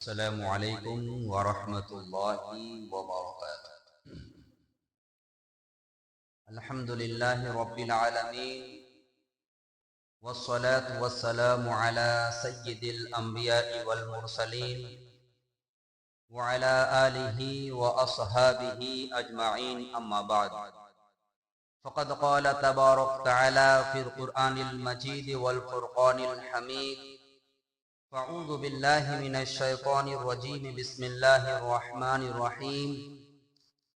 السلام علیکم ورحمۃ اللہ وبرکاتہ۔ الحمد للہ رب العالمین والصلاة والسلام على سید الانبیاء والمرسلین وعلى آلہ واصحابہ اجمعین، اما بعد فقد قال تبارک تعالی فی القرآن المجید والفرقان الحمید: فاعوذ باللہ من الشیطان الرجیم، بسم اللہ الرحمن الرحیم۔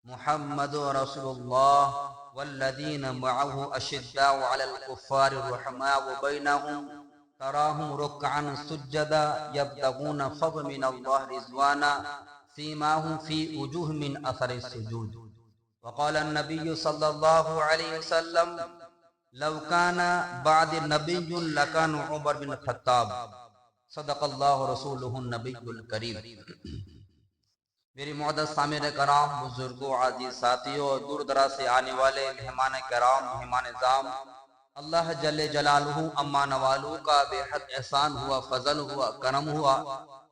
محمد رسول اللہ والذین معه اشداء علی الکفار رحماء بینہم تراہم رکعا سجدا یبتغون فضلا من اللہ رضوانا سیماہم فی وجوہہم من اثر السجود۔ وقال النبی صلی اللہ علیہ وسلم: لو کان بعد نبی لکان عمر بن الخطاب، صدق اللہ رسولہ النبی الکریم۔ میری معزز سامعین کرام، بزرگوں، عزیز ساتھیوں، دور دراز سے آنے والے مہمان کرام، مہمان نظام، اللہ جل جلالہ اما نوالہ کا بے حد احسان ہوا، فضل ہوا، کرم ہوا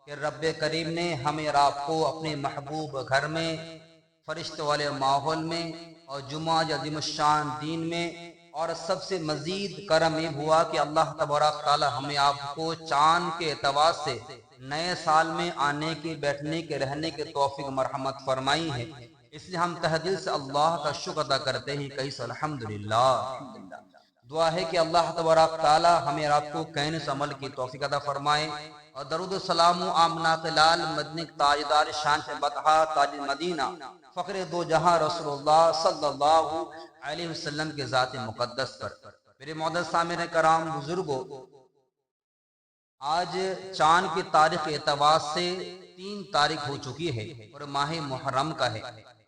کہ رب کریم نے ہمیں اور آپ کو اپنے محبوب گھر میں، فرشتوں والے ماحول میں، اور جمعہ عظیم الشان دین میں، اور سب سے مزید کرم یہ ہوا کہ اللہ تبارک تعالی ہمیں آپ کو چاند کے اعتبار سے نئے سال میں آنے کے، بیٹھنے کے، رہنے کے توفیق مرحمت فرمائی ہے۔ اس لیے ہم تہ دل سے اللہ کا شکر ادا کرتے ہیں، کیسے الحمدللہ۔ دعا ہے کہ اللہ تبارک تعالی ہمیں اور آپ کو کہنے سے عمل کی توفیق عطا فرمائے، اور درود و سلام و آمنہ لال مدنی تاجدار شان سے بطحا تاج مدینہ فخر دو جہاں رسول اللہ صلی اللہ علیہ وسلم کے ذات مقدس پر۔ میرے معزز سامعین کرام، بزرگوں، آج چاند کی تاریخ کے اعتبار سے 3 تاریخ ہو چکی ہے اور ماہ محرم کا ہے،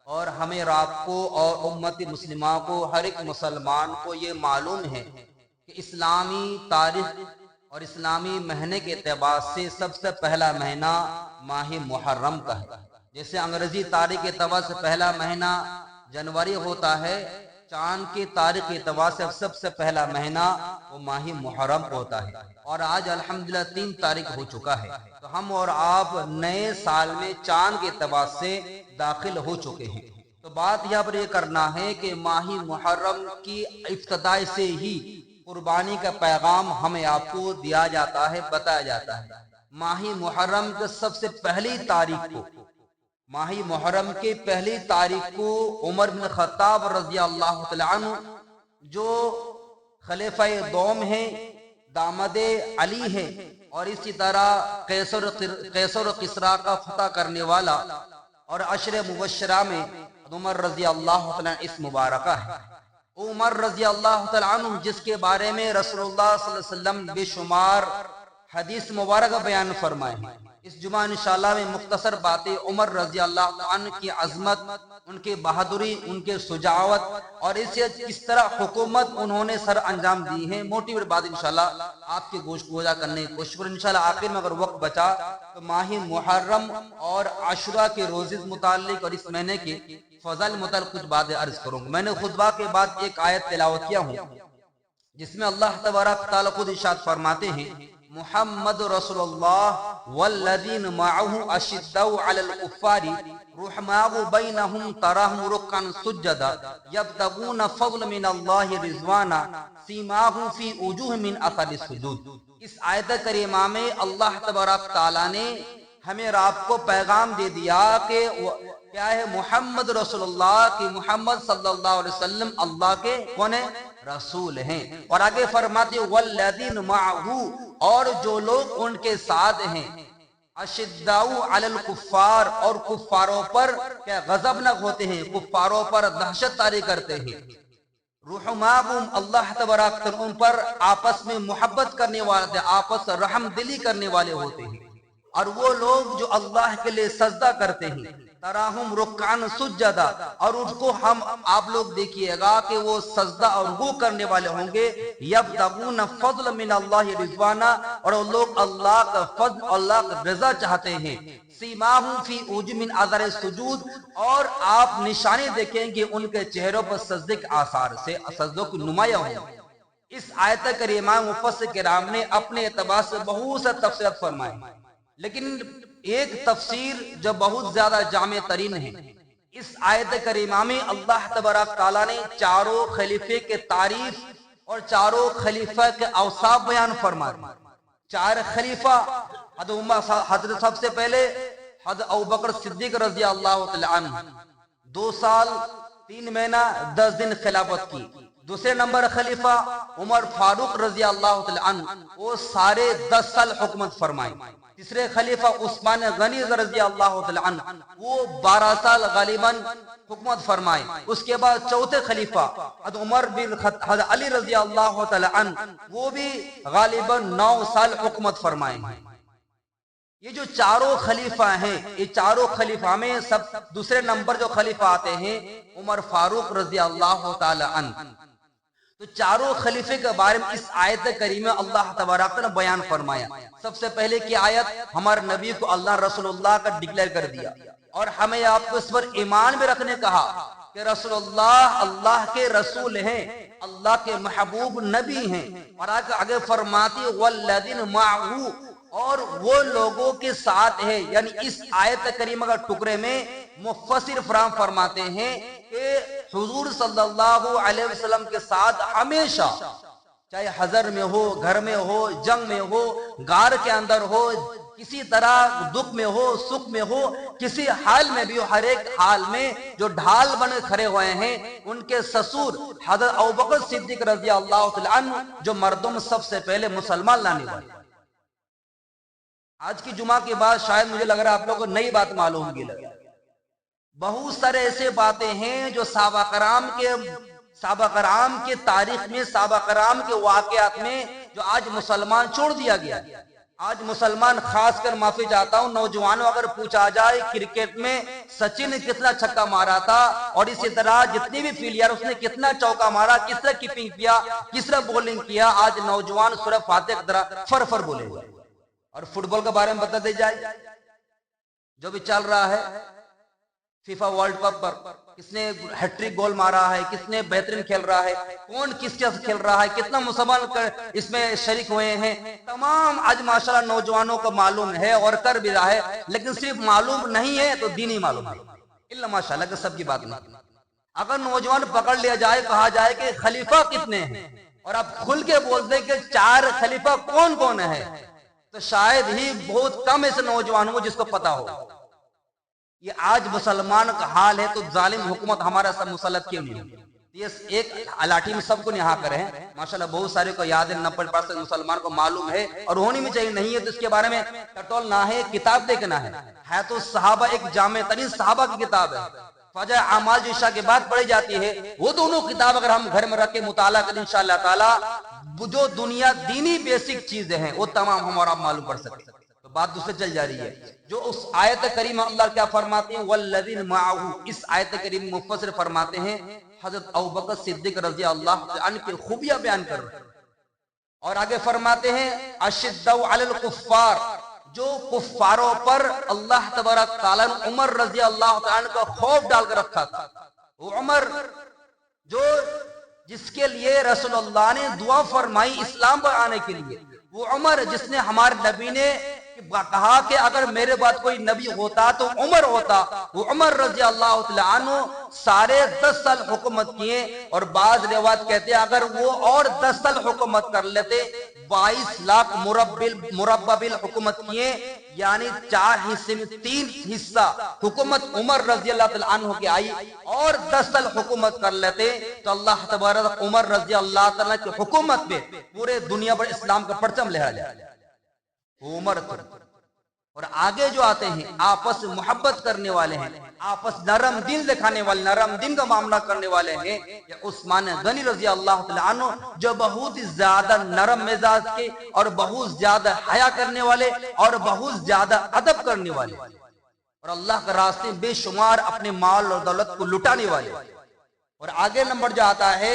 اور ہمیں اور آپ کو اور امت مسلمہ کو، ہر ایک مسلمان کو یہ معلوم ہے کہ اسلامی تاریخ اور اسلامی مہینے کے اعتبار سے سب سے پہلا مہینہ ماہ محرم کا ہے۔ جیسے انگریزی تاریخ کے اعتبار سے پہلا مہینہ جنوری ہوتا ہے، چاند کی تاریخ کے اعتبار سے سب سے پہلا مہینہ وہ ماہ محرم ہوتا ہے، اور آج الحمدللہ 3 تاریخ ہو چکا ہے، تو ہم اور آپ نئے سال میں چاند کے اعتبار سے داخل ہو چکے ہیں۔ تو بات یہاں پر یہ کرنا ہے کہ ماہ محرم کی ابتدا سے ہی قربانی کا پیغام ہمیں آپ کو دیا جاتا ہے، بتایا جاتا ہے۔ ماہ محرم کے سب سے پہلی تاریخ کو، ماہ محرم کے پہلی تاریخ کو عمر بن خطاب رضی اللہ تعالی عنہ، جو خلیفہ دوم ہیں، داماد علی ہیں، اور اسی طرح قیصر و کسریٰ کا فتح کرنے والا، اور عشر مبشرہ میں عمر رضی اللہ تعالی عنہ اس مبارکہ ہے۔ عمر رضی اللہ تعالی عنہ جس کے بارے میں رسول اللہ صلی اللہ علیہ وسلم بے شمار حدیث مبارکہ بیان فرمائے ہیں، اس جمعہ انشاءاللہ میں مختصر باتیں عمر رضی اللہ عنہ کی عظمت، ان کی بہادری، ان کے شجاعت، اور اسے کس طرح حکومت انہوں نے سر انجام دی ہے، موٹی بات انشاءاللہ آپ کے گوشت گوجہ کرنے کی کوشش کریں۔ انشاءاللہ آخر میں اگر وقت بچا تو ماہ محرم اور عاشورہ کے روزے متعلق اور اس مہینے کے فضائل متعلق کچھ باتیں عرض کروں گا۔ میں نے خطبہ کے بعد ایک آیت تلاوت کیا ہوں جس میں اللہ تبارک تعالیٰ خود ارشاد فرماتے ہیں: محمد رسول اللہ والذین معه اشداء علی الکفار رحماء بینہم تراہم رکعا سجدا یبتغون فضلا من اللہ رضوانا سیماہم فی وجوہہم من اثر السجود۔ اس آیت کریمہ میں اللہ تبارک تعالیٰ نے ہمیں اور آپ کو پیغام دے دیا کہ کیا ہے، محمد رسول اللہ کی، محمد صلی اللہ علیہ وسلم اللہ کے کون ہیں؟ رسول ہیں۔ اور آگے فرماتے والذین معه، اور جو لوگ ان کے ساتھ ہیں، اشداء علی الکفار، اور کفاروں پر کیا غضبناک ہوتے ہیں، کفاروں پر دہشت طاری کرتے ہیں، رحماء، اللہ تبارک تعالیٰ ان پر آپس میں محبت کرنے والے، آپس رحم دلی کرنے والے ہوتے ہیں، اور وہ لوگ جو اللہ کے لئے سجدہ کرتے ہیں، تراہم رکعا سجدا، اور ان کو ہم آپ لوگ دیکھئے گا کہ وہ سجدہ اور رکوع کرنے والے ہوں گے، یبتغون فضلا من اللہ رضوانا، اور وہ لوگ اللہ کا فضل، اللہ کا رضا چاہتے ہیں، سیماہم فی وجوہہم من اثر السجود، اور آپ نشانے دیکھیں گے ان کے چہروں پر سجدے کے آثار سے، سجدوں کی نمایاں ہوں۔ اس آیت کریمہ مفسر کرام نے اپنے اعتبار سے بہت سے تفسیرات فرمائے، لیکن ایک تفسیر جو بہت زیادہ جامع ترین ہے، اس آیت کریمہ میں اللہ تبارک تعالیٰ نے چاروں خلیفے کے تعریف اور چاروں خلیفہ کے اوصاف بیان فرمائے۔ چار خلیفہ حضرت سب سے پہلے حضرت ابوبکر صدیق رضی اللہ تعالی عنہ 2 سال 3 مہینہ 10 دن خلافت کی۔ دوسرے نمبر خلیفہ عمر فاروق رضی اللہ تعالی عنہ، وہ سارے 10 سال حکومت فرمائی۔ تیسرے خلیفہ عثمان غنی رضی اللہ تعالی عنہ، وہ 12 سال غالباً حکومت فرمائے۔ اس کے بعد چوتھے خلیفہ حضرت عمر بن حضرت علی رضی اللہ تعالی عنہ، وہ بھی غالباً 9 سال حکومت فرمائے ہیں۔ یہ جو چاروں خلیفہ ہیں، یہ چاروں خلیفہ میں سب دوسرے نمبر جو خلیفہ آتے ہیں عمر فاروق رضی اللہ تعالی عنہ۔ تو چاروں خلیفے کے بارے میں اس آیت کریمہ اللہ تبارک نے بیان فرمایا۔ سب سے پہلے کی آیت ہمارے نبی کو اللہ رسول اللہ کا ڈکلیئر کر دیا، اور ہمیں آپ کو اس پر ایمان میں رکھنے کہا کہ رسول اللہ اللہ کے رسول ہیں، اللہ کے محبوب نبی ہیں۔ اور آگے فرماتی والذین معہ، اور وہ لوگوں کے ساتھ ہے، یعنی اس آیت کریمہ کا ٹکڑے میں مفسر فراہم فرماتے ہیں کہ حضور صلی اللہ علیہ وسلم کے ساتھ ہمیشہ، چاہے حضر میں ہو، گھر میں ہو، جنگ میں ہو، غار کے اندر ہو، کسی طرح دکھ میں ہو، سکھ میں ہو، کسی حال میں بھی ہو، ہر ایک حال میں جو ڈھال بنے کھڑے ہوئے ہیں ان کے سسور حضرت ابوبکر صدیق رضی اللہ تعالی عنہ، جو مردم سب سے پہلے مسلمان لانے والے۔ آج کی جمعہ کے بعد شاید مجھے لگ رہا ہے آپ لوگوں کو نئی بات معلوم ہوگی۔ بہت سارے ایسے باتیں ہیں جو صحابہ کرام کے تاریخ میں، صحابہ کرام کے واقعات میں جو آج مسلمان چھوڑ دیا گیا۔ آج مسلمان، خاص کر معافی چاہتا ہوں نوجوانوں، اگر پوچھا جائے کرکٹ میں سچن نے کتنا چھکا مارا تھا، اور اسی طرح جتنی بھی فیلڈر اس نے کتنا چوکا مارا، کس طرح کیپنگ کیا، کس طرح بولنگ کیا، آج نوجوان سورہ فاتحہ کی طرح فر بولے ہوئے۔ اور فٹ بال کے بارے میں بتا دی جائے جو بھی چل رہا ہے، فیفا ورلڈ کپ پر کس نے ہیٹرک گول مارا ہے، کس نے بہترین کھیل رہا ہے، کون کس کے ساتھ کھیل رہا ہے، کتنا مسلمان اس میں شریک ہوئے ہیں، تمام آج ماشاءاللہ نوجوانوں کو معلوم ہے اور کر بھی رہا ہے۔ لیکن صرف معلوم نہیں ہے تو دینی معلوم ہے، اللہ ماشاءاللہ کہ سب کی بات نہیں۔ اگر نوجوان پکڑ لیا جائے، کہا جائے کہ خلیفہ کتنے ہیں، اور آپ کھل کے بول دیں کہ 4 خلیفہ کون کون ہے، تو شاید ہی بہت کم ایسے نوجوان ہوں جس کو پتا ہو۔ یہ آج مسلمان کا حال ہے، تو ظالم حکومت ہمارا سب مسلط کیوں نہیں ہے؟ یہ ایک لاٹھی میں سب کو نہا کر ہیں، ماشاءاللہ بہت سارے کو یاد ہے، 90% مسلمان کو معلوم ہے اور ہونی بھی چاہیے، نہیں ہے تو اس کے بارے میں ٹٹول نہ ہے، کتاب دیکھنا ہے تو صحابہ ایک جامع ترین صحابہ کی کتاب ہے، فجر اعمال جو عشاء کے بعد پڑھی جاتی ہے، وہ دونوں کتاب اگر ہم گھر میں رکھ کے مطالعہ کریں انشاءاللہ تعالی، جو دنیا دینی بیسک چیزیں ہیں وہ تمام ہمارا معلوم پڑ سکتے ہیں۔ تو بات دوسرے چل جا رہی ہے، جو اس آیت کریمہ اللہ کیا فرماتے ہیں والذین معہ، اس آیت کریم مفسر فرماتے ہیں حضرت ابوبکر صدیق رضی اللہ عنہ کی خوبیاں بیان کر رہے ہیں، اور آگے فرماتے ہیں اشداء علی الکفار، جو کفاروں پر اللہ تبارک تعالیٰ نے عمر رضی اللہ عنہ کا خوف ڈال کر رکھا تھا۔ وہ عمر جو جس کے لیے رسول اللہ نے دعا فرمائی اسلام پر آنے کے لیے، وہ عمر جس نے ہمارے نبی نے کہا کہ اگر میرے بعد کوئی نبی ہوتا تو عمر ہوتا، وہ عمر رضی اللہ تعالی عنہ سارے 10 سال حکومت کیے، اور بعض روایت کہتے ہیں اگر وہ اور 10 سال حکومت کر لیتے 22 لاکھ مربع بالحکومت کیے، یعنی 4 حصے میں 3 حصہ حکومت عمر رضی اللہ تعالی عنہ کی آئی، اور 10 سال حکومت کر لیتے تو اللہ تبارک عمر رضی اللہ تعالی کی حکومت میں پورے دنیا پر اسلام کا پرچم لہرا جائے۔ عمر تو اور آگے جو آتے ہیں آپس میں محبت کرنے والے ہیں، آپس نرم دل دکھانے والے، نرم دل کا معاملہ کرنے والے ہیں، یہ عثمان غنی رضی اللہ تعالی عنہ جو بہت زیادہ نرم مزاج کے اور بہت زیادہ حیا کرنے والے اور بہت زیادہ ادب کرنے والے، اور اللہ کے راستے میں بے شمار اپنے مال اور دولت کو لٹانے والے۔ اور آگے نمبر جو آتا ہے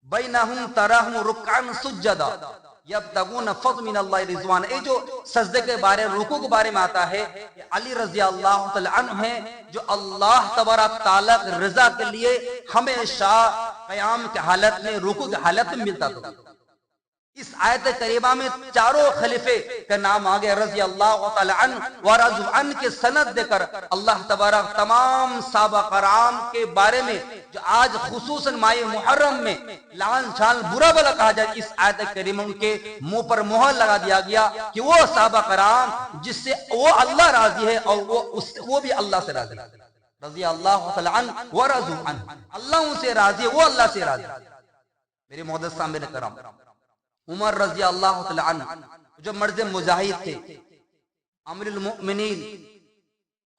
بینہم تراہم رکعا سجدا یبتغون فضلا من اللہ رضوان، یہ جو سجدے کے بارے، رکوع کے بارے میں آتا ہے، علی رضی اللہ تعالی عنہ ہیں جو اللہ تبارک تعالیٰ کی رضا کے لیے ہمیشہ قیام کی حالت میں، رکوع کی حالت میں ملتا تھا۔ اس آیت کریمہ میں چاروں خلیفے کا نام آ گیا رضی اللہ تعالی عنہ و رضوا عنہ کے سند دے کر اللہ تبارک تمام صحابہ کرام کے بارے میں جو آج خصوصاً ماہ محرم میں لعن چھال برا بلا کہا جائے، اس آیت کریمہ ان کے منہ پر مہر لگا دیا گیا کہ وہ صحابہ کرام جس سے وہ اللہ راضی ہے اور وہ بھی اللہ سے راضی ہے، رضی اللہ تعالی عنہ و رضوا عنہ، اللہ ان سے راضی ہے، وہ اللہ سے راضی ہے۔ میرے محدث سامنے کرام، عمر رضی اللہ تعالی عنہ جو مرد مجاہد تھے، امیر المؤمنین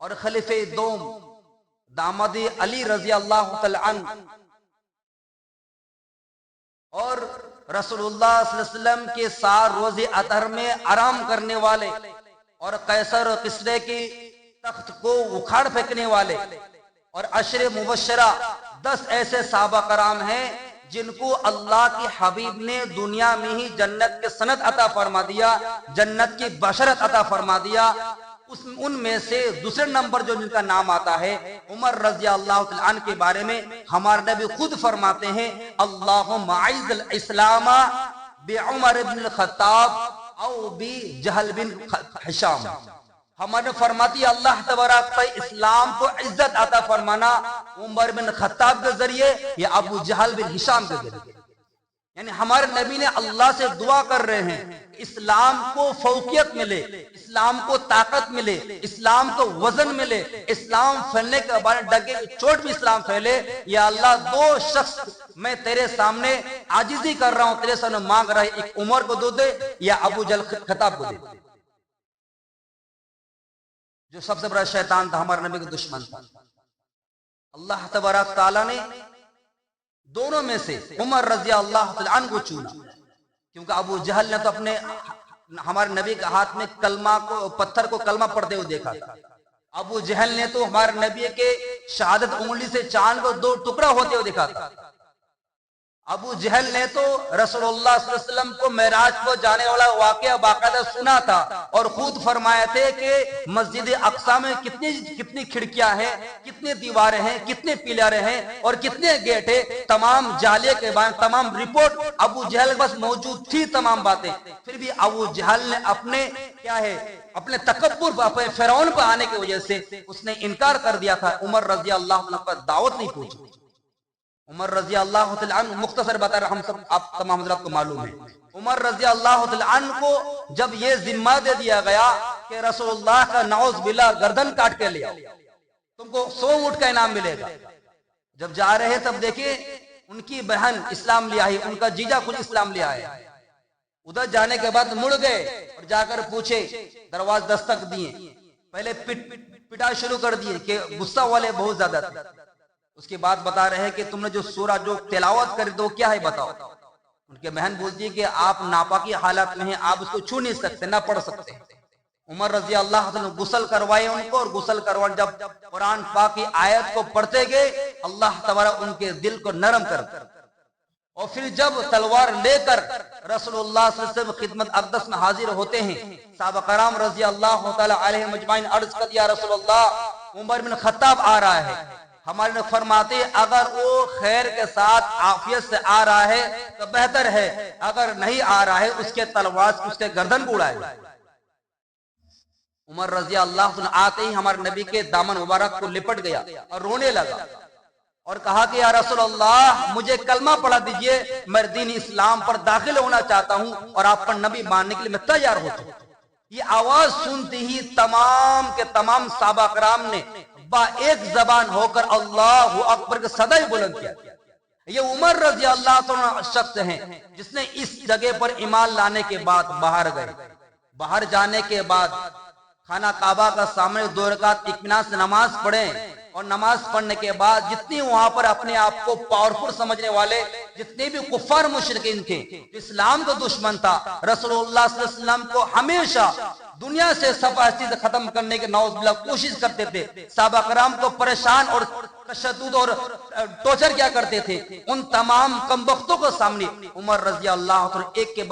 اور خلیفہ دوم داماد علی رضی اللہ تعالی عنہ اور رسول اللہ صلی اللہ علیہ وسلم کے ساتھ روز اطہر میں آرام کرنے والے اور قیصر اور کسرے کی تخت کو اکھاڑ پھینکنے والے اور عشر مبشرہ 10 ایسے صحابہ کرام ہیں جن کو اللہ کے حبیب نے دنیا میں ہی جنت کے سند عطا فرما دیا، جنت کی بشرت عطا فرما دیا۔ ان میں سے دوسرے نمبر جو جن کا نام آتا ہے عمر رضی اللہ عنہ کے بارے میں ہمارے نبی خود فرماتے ہیں، اللہم اعز الاسلام بعمر بن الخطاب او بجہل بن ہشام۔ ہمارے فرماتی اللہ تبارک اسلام کو عزت عطا فرمانا عمر بن خطاب کے ذریعے یا ابو جہل بن ہشام کے ذریعے، یعنی ہمارے نبی نے اللہ سے دعا کر رہے ہیں اسلام کو فوقیت ملے، اسلام کو طاقت ملے، اسلام کو وزن ملے، اسلام پھیلنے کے بعد ڈگے چوٹ بھی اسلام پھیلے۔ یا اللہ 2 شخص میں تیرے سامنے عاجزی کر رہا ہوں، تیرے سامنے مانگ رہا ہے، ایک عمر کو دے یا ابو جہل خطاب کو دے، جو سب سے بڑا شیطان تھا، ہمارے نبی کا دشمن تھا۔ اللہ تبارک تعالیٰ نے دونوں میں سے عمر رضی اللہ عنہ کو چنا، کیونکہ ابو جہل نے تو اپنے ہمارے نبی کے ہاتھ میں کلمہ کو پتھر کو کلمہ پڑھتے ہوئے دیکھا تھا، ابو جہل نے تو ہمارے نبی کے شہادت انگلی سے چاند کو 2 ٹکڑا ہوتے ہوئے دیکھا تھا، ابو جہل نے تو رسول اللہ صلی اللہ علیہ وسلم کو معراج کو جانے والا واقعہ باقاعدہ سنا تھا اور خود فرمایا تھے کہ مسجد اقصی میں کتنی کھڑکیاں ہیں، کتنے دیواریں ہیں، کتنے پلریں ہیں اور کتنے گیٹ ہیں، تمام جالے کے بعد تمام رپورٹ ابو جہل کے پاس موجود تھی، تمام باتیں۔ پھر بھی ابو جہل نے اپنے تکبر اپنے فرعون پر آنے کی وجہ سے اس نے انکار کر دیا تھا، عمر رضی اللہ عنہ پر دعوت نہیں پہنچی۔ عمر رضی اللہ عنہ مختصر بتا رہا، ہم سب آپ تمام حضرات کو معلوم ہے، عمر رضی اللہ عنہ کو جب یہ ذمہ دے دیا گیا کہ رسول اللہ کا نعوذ باللہ گردن کاٹ کے لیا، تم کو 100 اونٹ کا انعام ملے گا۔ جب جا رہے تب دیکھیں ان کی بہن اسلام لے آئی، ان کا جیجا خود اسلام لے آئے، ادھر جانے کے بعد مڑ گئے اور جا کر پوچھے، دروازہ دستک دیے، پہلے پٹا شروع کر دیے کہ غصہ والے بہت زیادہ تھے۔ اس کے بعد بتا رہے ہیں کہ تم نے جو سورہ جو تلاوت کر دو کیا ہے بتاؤ۔ ان کے بہن بولتی ہے کہ آپ ناپاکی حالت میں ہیں، آپ اس کو چھو نہیں سکتے، نہ پڑھ سکتے۔ عمر رضی اللہ عنہ غسل کروائے ان کو، اور غسل کروائے جب قرآن پاک کی آیت کو پڑھتے گئے اللہ تبارک ان کے دل کو نرم کر، اور پھر جب تلوار لے کر رسول اللہ صلی اللہ علیہ وسلم خدمت اقدس میں حاضر ہوتے ہیں، صحابہ کرام رضی اللہ تعالی علیہ مجمعین عرض کر دیا رسول اللہ عمر بن خطاب آ رہا ہے۔ ہمارے نے فرماتے اگر وہ خیر کے ساتھ عافیت سے آ رہا ہے تو بہتر ہے، اگر نہیں آ رہا ہے اس کے تلوار سے اس کے گردن کو اڑائے۔ عمر رضی اللہ عنہ آتے ہی ہمارے نبی کے دامن مبارک کو لپٹ گیا اور رونے لگا اور کہا کہ یا رسول اللہ مجھے کلمہ پڑھا دیجئے، میں دین اسلام پر داخل ہونا چاہتا ہوں اور آپ پر نبی ماننے کے لیے میں تیار ہوتا ہوں۔ یہ آواز سنتے ہی تمام کے تمام صحابہ کرام نے با ایک زبان ہو کر اللہ اکبر کے صدا بلند کیا۔ یہ عمر رضی اللہ عنہ شخص ہیں جس نے اس جگہ پر ایمان لانے کے بعد باہر گئے، باہر جانے کے بعد خانہ کعبہ کا سامنے 2 رکعت اطمینان سے نماز پڑھیں، اور نماز پڑھنے کے بعد جتنی وہاں پر اپنے آپ کو پاورفل سمجھنے والے جتنے بھی کفار مشرکین تھے، اسلام کا دشمن تھا، رسول اللہ صلی اللہ علیہ وسلم کو ہمیشہ دنیا سے صفحہ سے ختم کرنے کے نعوذ باللہ کوشش کرتے تھے، صحابہ کرام کو پریشان اور تشدد اور ٹارچر کیا کرتے تھے، ان تمام کمبختوں کو سامنے عمر رضی اللہ عنہ ایک کے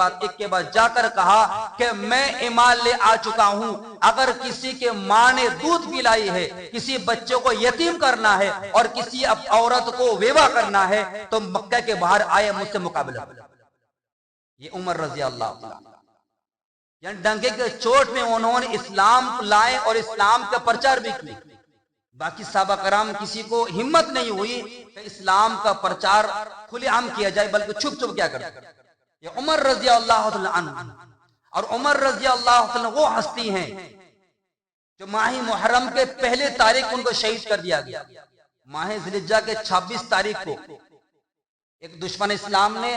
بعد جا کر کہا کہ میں ایمان لے آ چکا ہوں، اگر کسی کے ماں نے دودھ پلائی ہے، کسی بچے کو یتیم کرنا ہے اور کسی عورت کو بیوہ کرنا ہے تو مکہ کے باہر آئے مجھ سے مقابلہ۔ یہ عمر رضی اللہ عنہ، یعنی ڈنکے کے چوٹ میں انہوں نے اسلام لائے اور اسلام کا پرچار بھی کیا۔ باقی صحابہ کرام کسی کو ہمت نہیں ہوئی کہ اسلام کا پرچار کھلے عام کیا جائے، بلکہ چھپ چھپ کیا کرتے۔ یہ عمر رضی اللہ عنہ، اور عمر رضی اللہ عنہ وہ ہستی ہیں جو ماہ محرم کے پہلے تاریخ ان کو شہید کر دیا گیا۔ ماہ ذی الحجہ کے 26 تاریخ کو ایک دشمن اسلام نے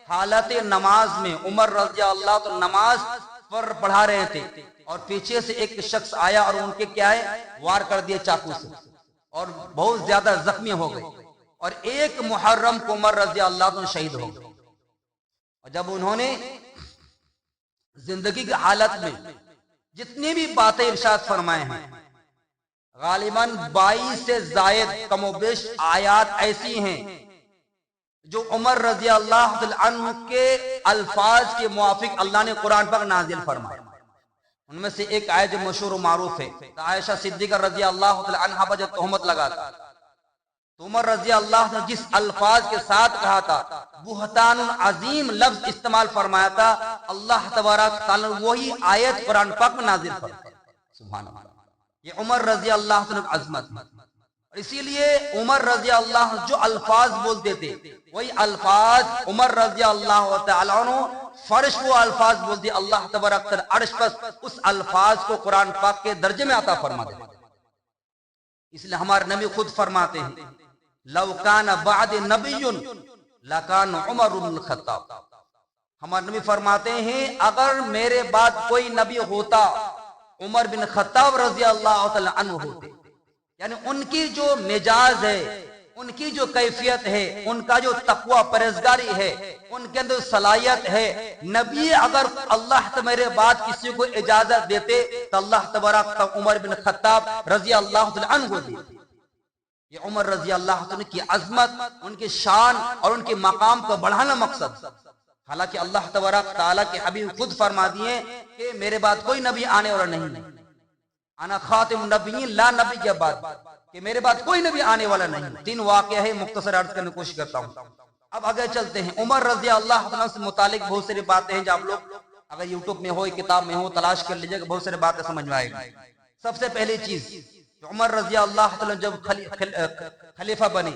حالت نماز میں عمر رضی اللہ عنہ نماز پر پڑھا رہے تھے، اور پیچھے سے ایک شخص آیا اور ان کے کیا ہے وار کر دیے چاقو سے، اور بہت زیادہ زخمی ہو گئے، اور 1 محرم کو عمر رضی اللہ عنہ شہید ہو گئے۔ اور جب انہوں نے زندگی کی حالت میں جتنی بھی باتیں ارشاد فرمائے ہیں، غالباً 22 سے زائد کم و بیش آیات ایسی ہیں جو عمر رضی اللہ عنہ کے الفاظ کے موافق اللہ نے قرآن پاک نازل فرمائے۔ ان میں سے ایک آیت جو مشہور و معروف ہے، عائشہ صدیقہ رضی اللہ عنہا پر جب تہمت لگا تھا تو عمر رضی اللہ عنہ جس الفاظ کے ساتھ کہا تھا، بہتان عظیم لفظ استعمال فرمایا تھا، اللہ تبارک تعالی وہی آیت قرآن پاک میں نازل فرمایا۔ سبحان اللہ، یہ عمر رضی اللہ عنہ عظمت ہے۔ اور اسی لیے عمر رضی اللہ عنہ جو الفاظ بولتے تھے وہی الفاظ عمر رضی اللہ تعالی عنہ فرش وہ الفاظ بولتے، اللہ تبارک تعالی عرش پر اس الفاظ کو قرآن پاک کے درجے میں عطا فرما دے۔ اس لیے ہمارے نبی خود فرماتے ہیں، لو کان بعد نبی لکان عمر بن الخطاب۔ ہمارے نبی فرماتے ہیں اگر میرے بعد کوئی نبی ہوتا عمر بن خطاب رضی اللہ تعالی عنہ ہوتے، یعنی ان کی جو مزاج ہے، ان کی جو کیفیت ہے، ان کا جو تقوی پرہیزگاری ہے، ان کے اندر صلاحیت ہے، نبی اگر اللہ میرے بعد کسی کو اجازت دیتے تو اللہ تبارک عمر بن خطاب رضی اللہ عنہ کو دیتے۔ یہ عمر رضی اللہ عنہ کی عظمت، ان کی شان اور ان کے مقام کو بڑھانا مقصد۔ حالانکہ اللہ تبارک تعالیٰ کے حبیب خود فرما دیے کہ میرے بعد کوئی نبی آنے والا نہیں، انا خاتم النبیین لا نبی کے بعد، کہ میرے بعد کوئی نبی آنے والا نہیں۔ 3 واقعہ ہے، مختصر عرض کرنے کی کوشش کرتا ہوں۔ اب آگے چلتے ہیں۔ عمر رضی اللہ عنہ سے متعلق بہت ساری باتیں ہیں جو آپ لوگ اگر یوٹیوب میں ہو، کتاب میں ہو، تلاش کر لیجئے گا، بہت ساری باتیں سمجھ میں آئے گی۔ سب سے پہلی چیز، عمر رضی اللہ عنہ جب خلیفہ بنے،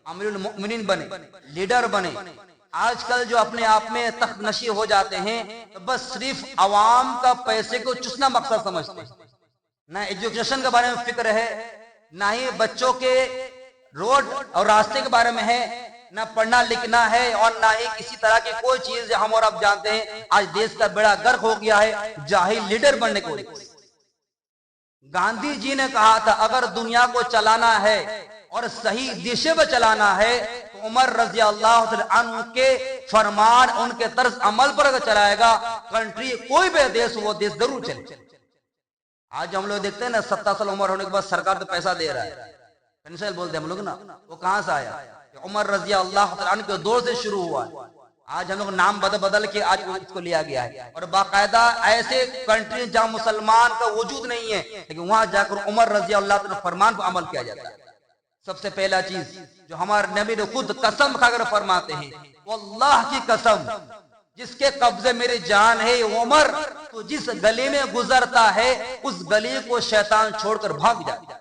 امیر المؤمنین بنے، لیڈر بنے، آج کل جو اپنے آپ میں تخت نشی ہو جاتے ہیں تو بس صرف عوام کا پیسے کو چسنا مقصد سمجھتے ہیں، نہ ایجوکیشن کے بارے میں فکر ہے، نہ ہی بچوں کے روڈ اور راستے کے بارے میں ہے، نہ پڑھنا لکھنا ہے، اور نہ ہی کسی طرح کی کوئی چیز۔ ہم اور آپ جانتے ہیں آج دیش کا بیڑا غرق ہو گیا ہے جاہل لیڈر بننے کو۔ گاندھی جی نے کہا تھا اگر دنیا کو چلانا ہے اور صحیح دشے پہ چلانا ہے تو عمر رضی اللہ عنہ کے فرمان، ان کے طرز عمل پر اگر چلائے گا، کنٹری کوئی بھی دیش وہ دیش ضرور چلے۔ آج ہم لوگ دیکھتے ہیں نا 17 سال عمر ہونے کے بعد سرکار تو پیسہ دے رہا ہے، پینشن بولتے ہیں ہم لوگ نا، وہ کہاں سے آیا؟ عمر رضی اللہ عنہ کے دور سے شروع ہوا ہے۔ آج ہم لوگ نام بدل کے آج اس کو لیا گیا ہے، اور باقاعدہ ایسے کنٹری جہاں مسلمان کا وجود نہیں ہے لیکن وہاں جا کر عمر رضی اللہ عنہ فرمان پر عمل کیا جاتا ہے۔ سب سے پہلا چیز جو ہمارے نبی نے خود قسم کھا کر فرماتے ہیں، واللہ کی قسم جس کے قبضے میری جان ہے، عمر تو جس گلی میں گزرتا ہے اس گلی کو شیطان چھوڑ کر بھاگ جاتا ہے۔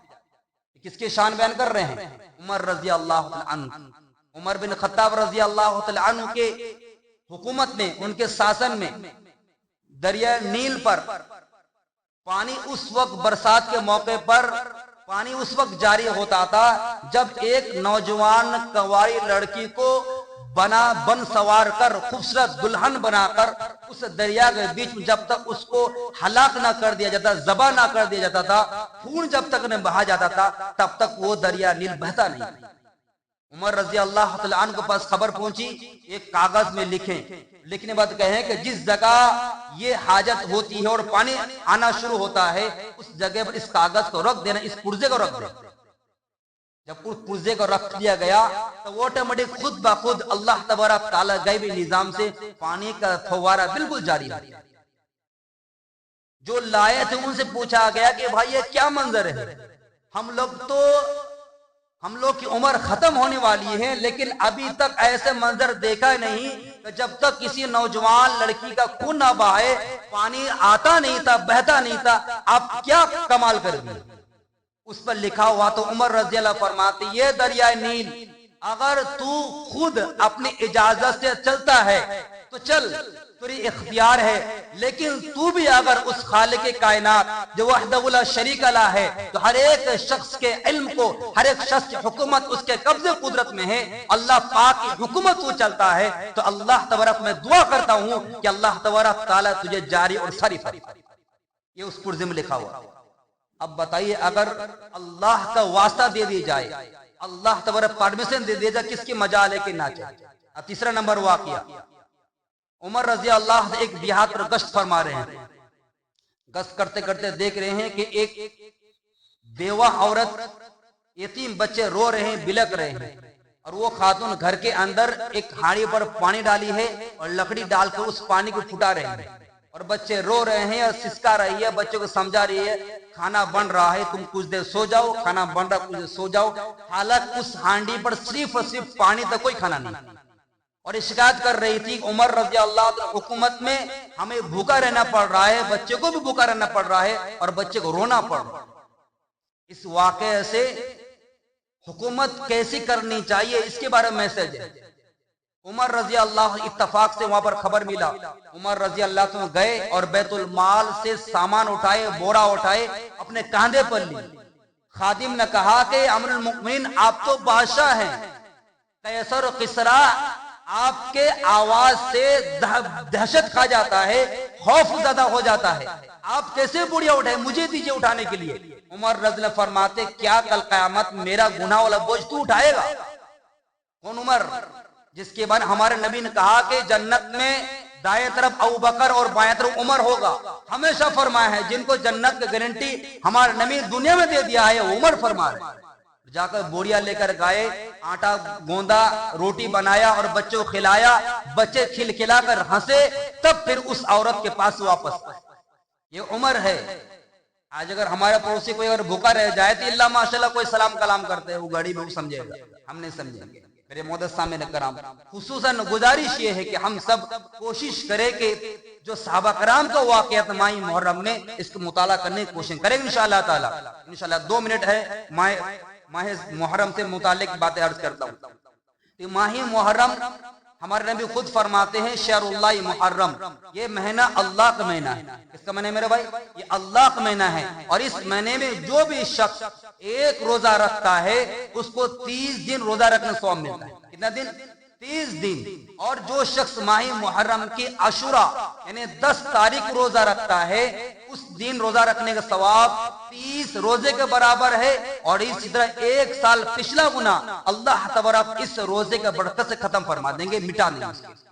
کس کی شان بیان کر رہے ہیں؟ عمر رضی اللہ عنہ۔ عمر بن خطاب رضی اللہ عنہ کے حکومت میں، ان کے شاسن میں دریا نیل پر پانی اس وقت برسات کے موقع پر پانی اس وقت جاری ہوتا تھا جب ایک نوجوان کنواری لڑکی کو بن سوار کر خوبصورت دلہن بنا کر اس دریا کے بیچ میں جب تک اس کو ہلاک نہ کر دیا جاتا، ذبح نہ کر دیا جاتا تھا، خون جب تک نہ بہا جاتا تھا، تب تک وہ دریا نیل بہتا نہیں۔ عمر رضی اللہ عنہ کے پاس خبر پہنچی، ایک کاغذ میں لکھنے بعد کہیں کہ جس جگہ یہ حاجت ہوتی ہے اور پانی آنا شروع ہوتا ہے اس جگہ پر اس کاغذ کو رکھ دینا، اس پرزے کو رکھ دینا۔ جب اس پرزے کو رکھ دیا گیا تو آٹومیٹک خود بخود اللہ تبارک تعالیٰ غیبی نظام سے پانی کا فوارہ بالکل جاری ہو گیا۔ جو لائے تھے ان سے پوچھا گیا کہ بھائی یہ کیا منظر ہے؟ ہم لوگ کی عمر ختم ہونے والی ہے لیکن ابھی تک ایسے منظر دیکھا نہیں کہ جب تک کسی نوجوان لڑکی کا خون نہ بہائے پانی آتا نہیں تھا، بہتا نہیں تھا، آپ کیا کمال کر دی؟ اس پر لکھا ہوا تو عمر رضی اللہ فرماتے یہ دریائے نیل اگر تو خود اپنی اجازت سے چلتا ہے تو چل، تیری اختیار ہے، لیکن تو بھی اگر اس خالق کائنات جو وحدہ لا شریک لا ہے، تو ہر ایک شخص کے علم کو، ہر ایک شخص کی حکومت اس کے قبضے قدرت میں ہے، اللہ پاک کی حکومت تو چلتا ہے، تو اللہ تبارک میں دعا کرتا ہوں کہ اللہ تبارک تعالیٰ تجھے جاری اور ساری فرمائے۔ یہ اس پرزے میں لکھا ہوا۔ اب بتائیے اگر اللہ کا واسطہ دے دی جائے، اللہ تبارک پرمیشن دے دے جائے، کس کی مجال ہے کہ نہ چاہے۔ اب تیسرا نمبر واقعہ، عمر رضی اللہ عنہ ایک دیہات پر گشت فرما رہے ہیں، گشت کرتے کرتے دیکھ رہے ہیں کہ ایک بیوہ عورت، یتیم بچے رو رہے ہیں، بلک رہے ہیں، اور وہ خاتون گھر کے اندر ایک ہانڈی پر پانی ڈالی ہے اور لکڑی ڈال کر اس پانی کو پھٹا رہے ہیں، اور بچے رو رہے ہیں اور سسکا رہی ہے، بچوں کو سمجھا رہی ہے کھانا بن رہا ہے، تم کچھ دیر سو جاؤ، کھانا بن رہا کچھ دیر سو جاؤ، حالانکہ اس ہانڈی پر صرف اور صرف پانی تھا، کوئی کھانا نہیں۔ اور شکایت کر رہی تھی عمر رضی اللہ عنہ حکومت میں ہمیں بھوکا رہنا پڑ رہا ہے، بچے کو بھی بھوکا رہنا پڑ رہا ہے اور بچے کو رونا پڑ رہا ہے۔ اس واقعے سے حکومت کیسی کرنی چاہیے اس کے بارے میں میسج ہے۔ عمر رضی اللہ اتفاق سے وہاں پر خبر ملا، عمر رضی اللہ عنہ گئے اور بیت المال سے سامان اٹھائے، بورا اٹھائے، اپنے کاندھے پر لی۔ خادم نے کہا کہ امیر المؤمنین آپ تو بادشاہ ہیں، قیصر و کسریٰ آپ کے آواز سے دہشت کھا جاتا ہے، خوف زدہ ہو جاتا ہے، آپ کیسے بڑیا اٹھائے، مجھے دیجئے اٹھانے کے لیے۔ عمر رضی اللہ فرماتے کیا کل قیامت میرا گناہ والا بوجھ تو اٹھائے گا؟ کون عمر؟ جس کے بعد ہمارے نبی نے کہا کہ جنت میں دائیں طرف ابو بکر اور بائیں طرف عمر ہوگا، ہمیشہ فرمایا ہے جن کو جنت کی گارنٹی ہمارے نبی دنیا میں دے دیا ہے وہ عمر فرما رہے ہیں۔ جا کر بوریا لے کر گئے، آٹا گوندا، روٹی بنایا اور بچوں کو کھلایا، بچے کھلا کر ہنسے، تب پھر اس عورت کے پاس واپس آئے۔ یہ عمر ہے۔ آج اگر ہمارے پڑوسی کوئی اگر بھوکا رہ جائے تو اللہ ماشاءاللہ کوئی سلام کلام کرتے ہیں، وہ گاڑی میں وہ سمجھے گا، ہم نہیں سمجھیں گے۔ میرے محترم سامعین کرام، خصوصاً گزارش یہ ہے کہ ہم سب کوشش کریں کہ جو صحابہ کرام کا واقعات ماہ محرم میں اس کو مطالعہ کرنے کی کوشش کریں انشاءاللہ تعالی۔ انشاءاللہ 2 منٹ ہے، ماہ محرم سے متعلق باتیں عرض کرتا ہوں۔ ماہ محرم ہمارے نبی خود فرماتے ہیں شہر اللہ محرم، یہ مہینہ اللہ کا مہینہ ہے۔ کس کا مہینہ ہے میرے بھائی؟ یہ اللہ کا مہینہ ہے، اور اس مہینے میں جو بھی شخص ایک روزہ رکھتا ہے اس کو 30 دن روزہ رکھنے ثواب ملتا ہے۔ کتنا دن؟ 30 دن۔ اور جو شخص ماہ محرم کی عاشورہ یعنی 10 تاریخ روزہ رکھتا ہے اس دن روزہ رکھنے کا ثواب 30 روزے کے برابر ہے، اور اسی طرح 1 سال پچھلا گناہ اللہ تبارک اس روزے کا برکت سے ختم فرما دیں گے، مٹا دیں گے۔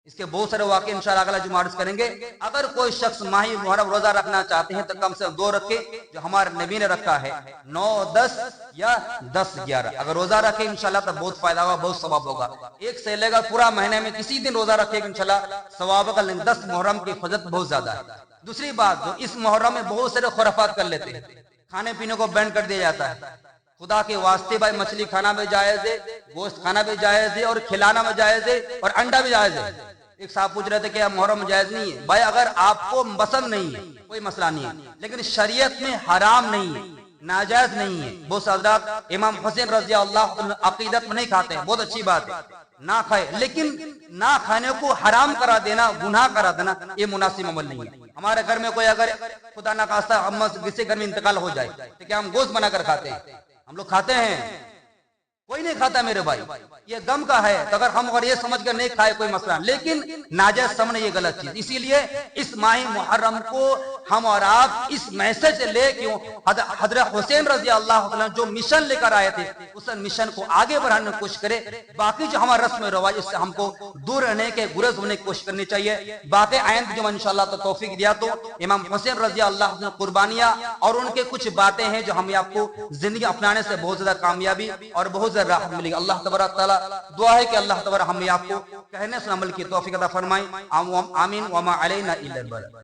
اس کے بہت سارے واقعے انشاءاللہ اگلا جمعہ عرض کریں گے۔ اگر کوئی شخص ماہ محرم روزہ رکھنا چاہتے ہیں تو کم سے کم 2 رکھے جو ہمارے نبی نے رکھا ہے، 9 10 یا 10 11۔ اگر روزہ رکھے انشاءاللہ تو بہت فائدہ ہوگا، بہت ثواب ہوگا۔ ایک سے لے گا پورا مہینے میں کسی دن روزہ رکھے گا انشاءاللہ ثواب ہوگا، لیکن 10 محرم کی فضیلت بہت زیادہ ہے۔ دوسری بات، جو اس محرم میں بہت سارے خرافات کر لیتے ہیں، کھانے پینے کو بین کر دیا جاتا ہے۔ خدا کے واسطے بھائی مچھلی کھانا بھی جائز ہے، گوشت کھانا بھی جائز ہے، اور کھلانا بھی جائز ہے، اور انڈا بھی جائز ہے۔ ایک صاحب پوچھ رہے تھے کہ محرم جائز نہیں ہے۔ بھائی اگر آپ کو پسند نہیں ہے کوئی مسئلہ نہیں ہے، لیکن شریعت میں حرام نہیں ہے، ناجائز نہیں ہے۔ بہت سے حضرات امام حسین رضی اللہ عنہ عقیدت میں نہیں کھاتے ہیں، بہت اچھی بات ہے، نہ کھائے، لیکن نہ کھانے کو حرام کرا دینا، گناہ کرا دینا، یہ مناسب عمل نہیں ہے۔ ہمارے گھر میں کوئی اگر خدا نہ خواستہ کسی گھر میں انتقال ہو جائے تو کیا ہم گوشت بنا کر کھاتے ہیں؟ ہم لوگ کھاتے ہیں؟ کوئی نہیں کھاتا میرے بھائی، یہ غم کا ہے۔ تو اگر یہ سمجھ کر نہیں کھائے کوئی مسئلہ، لیکن ناجائز سمجھنا یہ غلط چیز۔ اسی لیے اس ماہ محرم کو ہم اور آپ اس میسج لے کیوں حضرت حسین رضی اللہ عنہ جو مشن لے کر آئے تھے اس مشن کو آگے بڑھانے کی کوشش کرے۔ باقی جو ہمارا رسم و رواج اس سے ہم کو دور رہنے کے، گریز ہونے کی کوشش کرنی چاہیے۔ باقی آئند جو انشاءاللہ تو توفیق دیا تو امام حسین رضی اللہ عنہ قربانیاں اور ان کے کچھ باتیں ہیں جو ہمیں آپ کو زندگی اپنانے سے بہت زیادہ کامیابی اور بہت زیادہ راحت ملے گی۔ اللہ تبارک تعالیٰ دعا ہے کہ اللہ تبارک ہمیں آپ کو کہنے سے عمل کی توفیق عطا فرمائے۔ آمین وما علینا الا البلاغ۔